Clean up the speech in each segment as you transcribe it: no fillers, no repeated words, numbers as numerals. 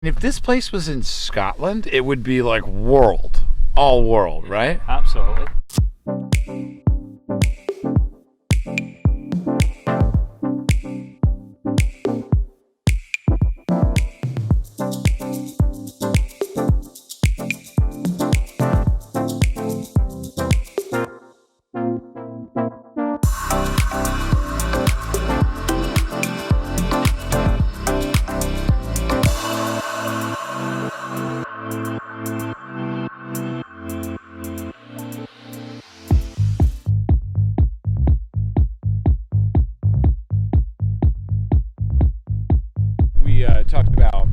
If this place was in Scotland, it would be like world, all world, right? Absolutely. Talked about,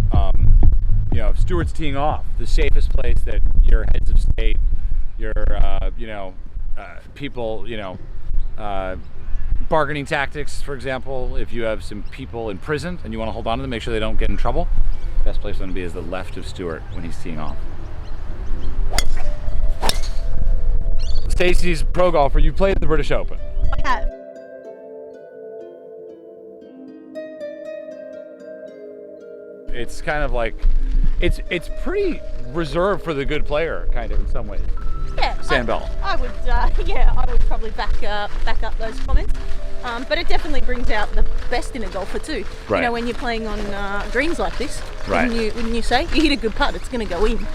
stewards teeing off, the safest place that your heads of state, your, people, bargaining tactics, for example, if you have some people in prison and you want to hold on to them, make sure they don't get in trouble, best place for them to be is the left of Stewart when he's teeing off. Stacey's pro golfer, you played the British Open. I have. It's kind of like, it's pretty reserved for the good player, kind of, in some ways. Yeah, Sandbelt. I would probably back up those comments. But it definitely brings out the best in a golfer too. Right. You know, when you're playing on greens like this, right. wouldn't you say you hit a good putt, it's going to go in.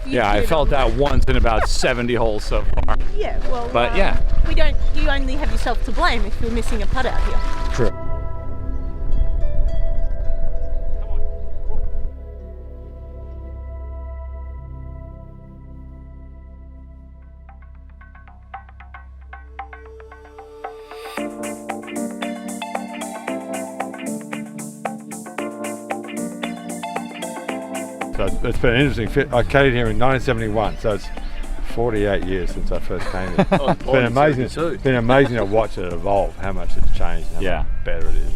Yeah, I felt that once in about 70 holes so far. Yeah, well, but you only have yourself to blame if you're missing a putt out here. True. So it's been an interesting fit. I caddied here in 1971, so it's 48 years since I first came here. It's been amazing. It's been amazing to watch it evolve, how much it's changed, how much better it is.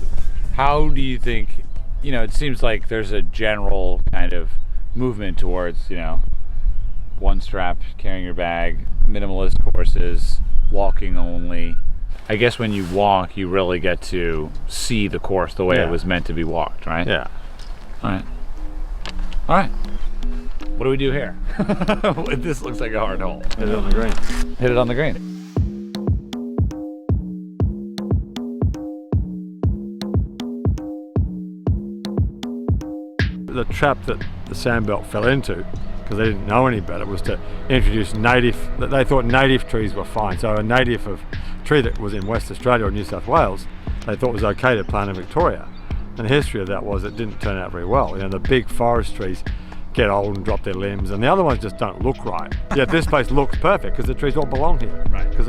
How do you think, it seems like there's a general kind of movement towards, one strap, carrying your bag, minimalist courses, walking only. I guess when you walk, you really get to see the course the way it was meant to be walked, right? Yeah. All right. What do we do here? This looks like a hard hole. Hit it on the green. Hit it on the green. The trap that the Sandbelt fell into, because they didn't know any better, was to introduce they thought native trees were fine. So a native of tree that was in West Australia or New South Wales, they thought was okay to plant in Victoria. And the history of that was it didn't turn out very well. The big forest trees get old and drop their limbs, and the other ones just don't look right. Yet this place looks perfect because the trees all belong here. Right. Because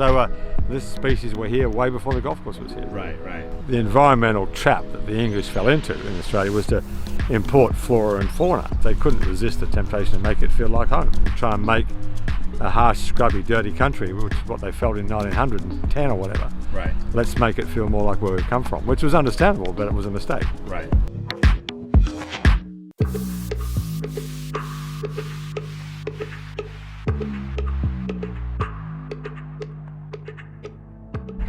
this species were here way before the golf course was here. Right. The environmental trap that the English fell into in Australia was to import flora and fauna. They couldn't resist the temptation to make it feel like home. Try and make a harsh, scrubby, dirty country, which is what they felt in 1910 or whatever. Right. Let's make it feel more like where we've come from, which was understandable, but it was a mistake. Right.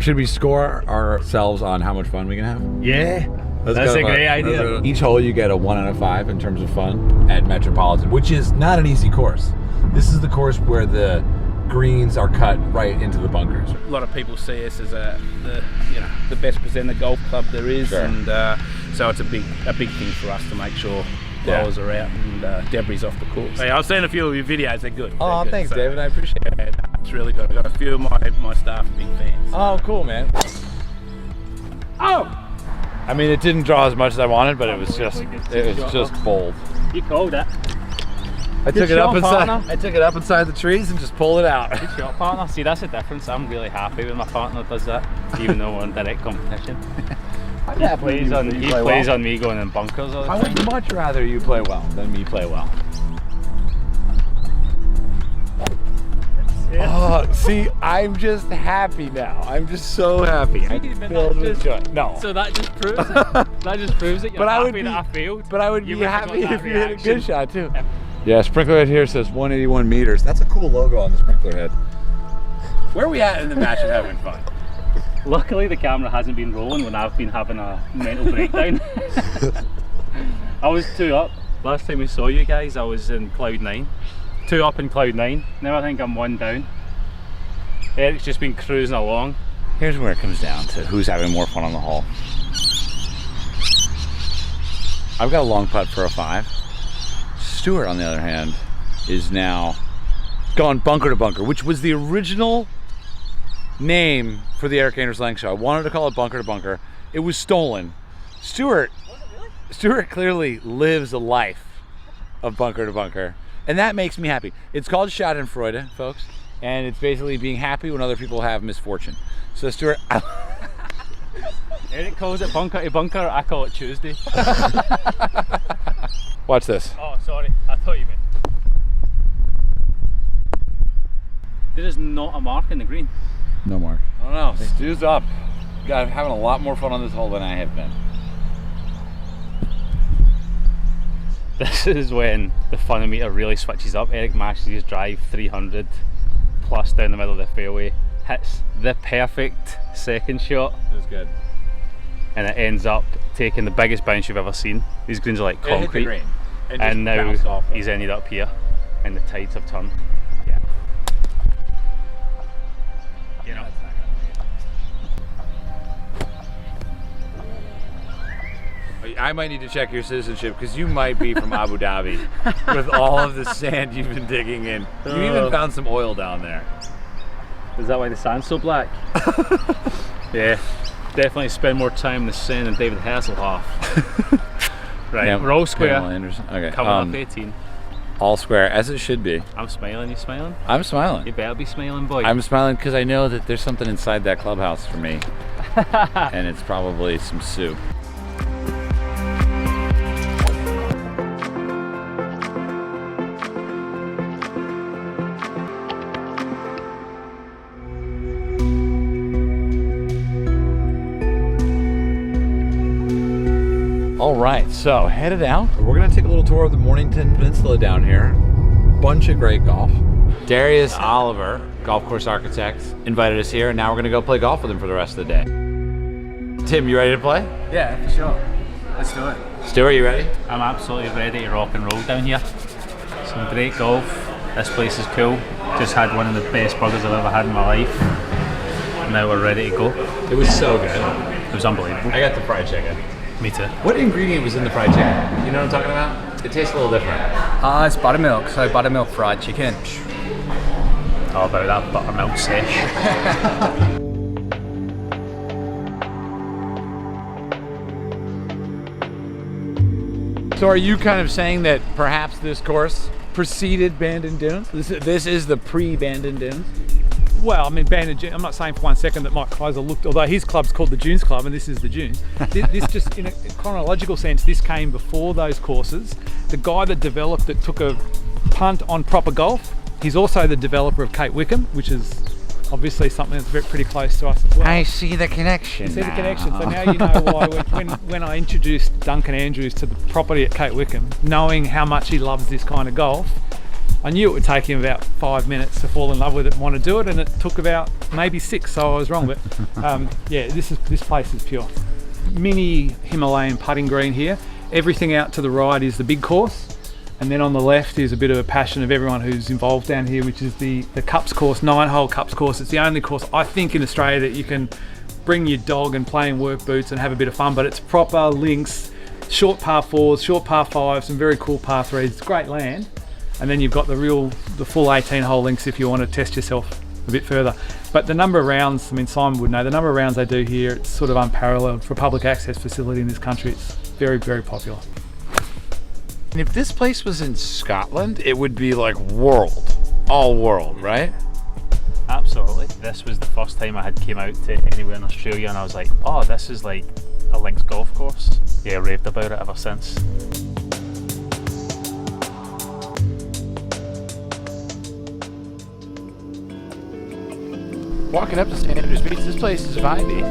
Should we score ourselves on how much fun we can have? Yeah, that's a great idea. Each hole you get a 1 out of 5 in terms of fun at Metropolitan, which is not an easy course. This is the course where the greens are cut right into the bunkers. A lot of people see us as the best presenter golf club there is, sure. And so it's a big thing for us to make sure blowers are out and debris off the course. Yeah, I've seen a few of your videos; they're good. Oh, thanks, David. I appreciate it. Yeah, it's really good. I've got a few of my staff big fans. Oh, cool, man. Oh, I mean, it didn't draw as much as I wanted, but it was just bold. You called it. I took it up inside the trees and just pulled it out. Good shot, partner. See, that's the difference. I'm really happy when my partner does that, even though we're in direct competition. He plays on me going in bunkers all the I time. would much rather you play well than me play well. Oh, see, I'm just happy now. I'm just so happy. I'm filled with joy. No. So that just proves it. That just proves that you're happy that I failed. But I would be happy if you hit a good shot too. Yeah. Yeah, sprinkler head here says 181 meters. That's a cool logo on the sprinkler head. Where are we at in the match of having fun? Luckily the camera hasn't been rolling when I've been having a mental breakdown. I was 2 up Last time we saw you guys, I was in cloud 9. 2 up in cloud 9. Now I think I'm 1 down. Eric's just been cruising along. Here's where it comes down to who's having more fun on the hole. I've got a long putt for a 5. Stuart, on the other hand, is now gone bunker to bunker, which was the original name for the Erik Anders Lang show. I wanted to call it bunker to bunker. It was stolen. Stuart clearly lives a life of bunker to bunker, and that makes me happy. It's called Schadenfreude, folks, and it's basically being happy when other people have misfortune. So Stuart, Eric calls it bunker to bunker, I call it Tuesday. watch this. Oh, sorry, I thought you meant. There is not a mark in the green. No mark. I don't know. Stu's up. God, I'm having a lot more fun on this hole than I have been. This is when the fun meter really switches up. Erik mashes his drive 300 plus down the middle of the fairway, hits the perfect second shot. It was good. And it ends up taking the biggest bounce you've ever seen. These greens are like concrete. And now he's ended up here and the tides have turned. Yeah. You know. I might need to check your citizenship because you might be from Abu Dhabi with all of the sand you've been digging in. You even found some oil down there. Is that why the sand's so black? Yeah, definitely spend more time in the sand than David Hasselhoff. Right, Yeah, we're all square. Okay. Coming up 18. All square, as it should be. I'm smiling, you smiling? I'm smiling. You better be smiling, boy. I'm smiling because I know that there's something inside that clubhouse for me. And it's probably some soup. All right, so headed out. We're gonna take a little tour of the Mornington Peninsula down here. Bunch of great golf. Darius Oliver, golf course architect, invited us here, and now we're gonna go play golf with him for the rest of the day. Tim, you ready to play? Yeah, for sure. Let's do it. Stuart, you ready? I'm absolutely ready to rock and roll down here. Some great golf. This place is cool. Just had one of the best burgers I've ever had in my life. Now we're ready to go. It was so good. It was unbelievable. I got the fried chicken. Me too. What ingredient was in the fried chicken? You know what I'm talking about? It tastes a little different. It's buttermilk, so buttermilk fried chicken. How about that buttermilk sesh? So are you kind of saying that perhaps this course preceded Bandon Dunes? This is the pre-Bandon Dunes? Well, I mean, Bandon Dunes, I'm not saying for 1 second that Mike Kaiser looked, although his club's called the Dunes Club and this is the Dunes. This just, in a chronological sense, this came before those courses. The guy that developed it took a punt on proper golf. He's also the developer of Cape Wickham, which is obviously something that's pretty close to us as well. I see the connection. You see the connection. So now you know why when I introduced Duncan Andrews to the property at Cape Wickham, knowing how much he loves this kind of golf, I knew it would take him about 5 minutes to fall in love with it and want to do it, and it took about maybe 6, so I was wrong. But yeah, this place is pure. Mini Himalayan putting green here. Everything out to the right is the big course, and then on the left is a bit of a passion of everyone who's involved down here, which is the Cups course, 9-hole Cups course. It's the only course I think in Australia that you can bring your dog and play in work boots and have a bit of fun, but it's proper links, short par 4s, short par 5s, some very cool par 3s. It's great land. And then you've got the full 18-hole links if you want to test yourself a bit further. But the number of rounds, I mean, Simon would know, the number of rounds they do here, it's sort of unparalleled for a public access facility in this country. It's very, very popular. And if this place was in Scotland, it would be like all world, right? Absolutely. This was the first time I had came out to anywhere in Australia, and I was like, oh, this is like a links golf course. Yeah, raved about it ever since. Walking up to St. Andrews Beach, this place is vibey.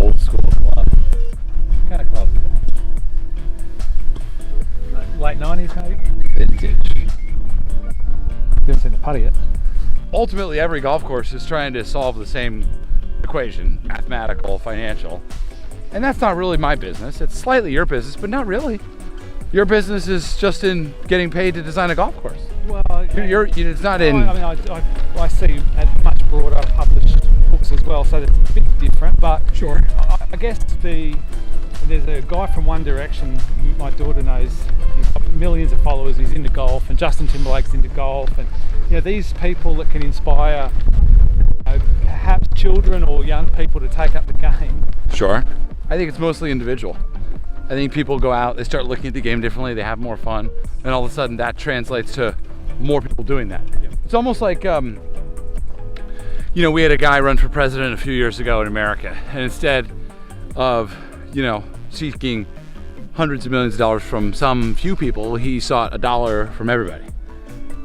Old school club. What kind of club? Late 90s maybe? Vintage. The putting it. Ultimately, every golf course is trying to solve the same equation, mathematical, financial. And that's not really my business. It's slightly your business, but not really. Your business is just in getting paid to design a golf course. Well, It's not in... I mean, I see at much broader published books as well, so that's a bit different, but Sure. I guess there's a guy from One Direction, my daughter knows, he's got millions of followers, he's into golf, and Justin Timberlake's into golf, and these people that can inspire perhaps children or young people to take up the game. Sure. I think it's mostly individual. I think people go out, they start looking at the game differently, they have more fun, and all of a sudden that translates to more people doing that. Yep. It's almost like, we had a guy run for president a few years ago in America, and instead of, seeking hundreds of millions of dollars from some few people, he sought $1 from everybody.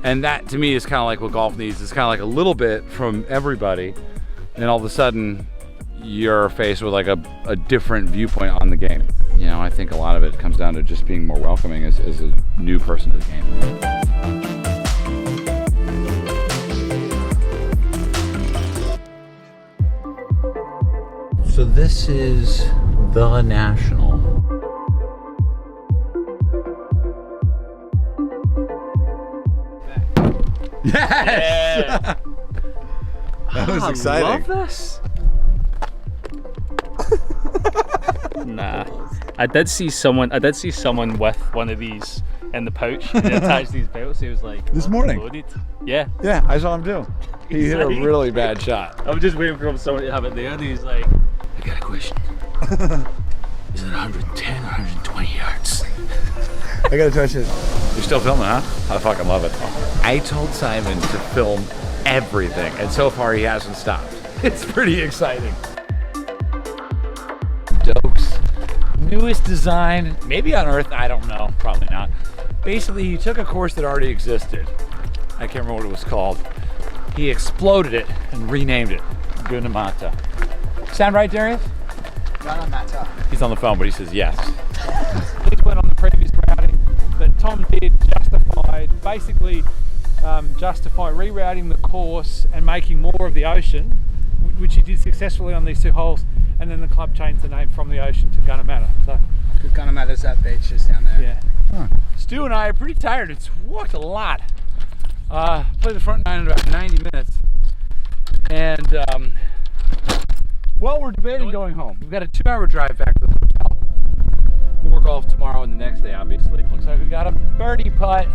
And that to me is kind of like what golf needs. It's kind of like a little bit from everybody, and all of a sudden you're faced with like a different viewpoint on the game. I think a lot of it comes down to just being more welcoming as a new person to the game. So this is the National. Yes! Yeah. That was exciting. I love this. Nah. I did see someone with one of these in the pouch and they attached these belts. He was like, This morning? Loaded. Yeah. Yeah, I saw him do. He hit a really bad shot. I was just waiting for someone to have it there, and he's like, I got a question. Is it 110 or 120 yards? I gotta touch it. You're still filming, huh? I fucking love it. I told Simon to film everything, and so far he hasn't stopped. It's pretty exciting. Doak's newest design, maybe on Earth, I don't know, probably not. Basically, he took a course that already existed. I can't remember what it was called. He exploded it and renamed it Gunnamatta. Sound right, Darius? Gunnamatta. He's on the phone, but he says yes. These went on the previous routing, but Tom did justify rerouting the course and making more of the ocean, which he did successfully on these 2 holes, and then the club changed the name from the ocean to Gunnamatta. So, Because Gunnamatta's that beach just down there. yeah. Huh. Stu and I are pretty tired. It's walked a lot. Played the front 9 in about 90 minutes. And, we're debating going home. We've got a 2-hour drive back to the hotel. More golf tomorrow and the next day, obviously. Looks like we got a birdie putt.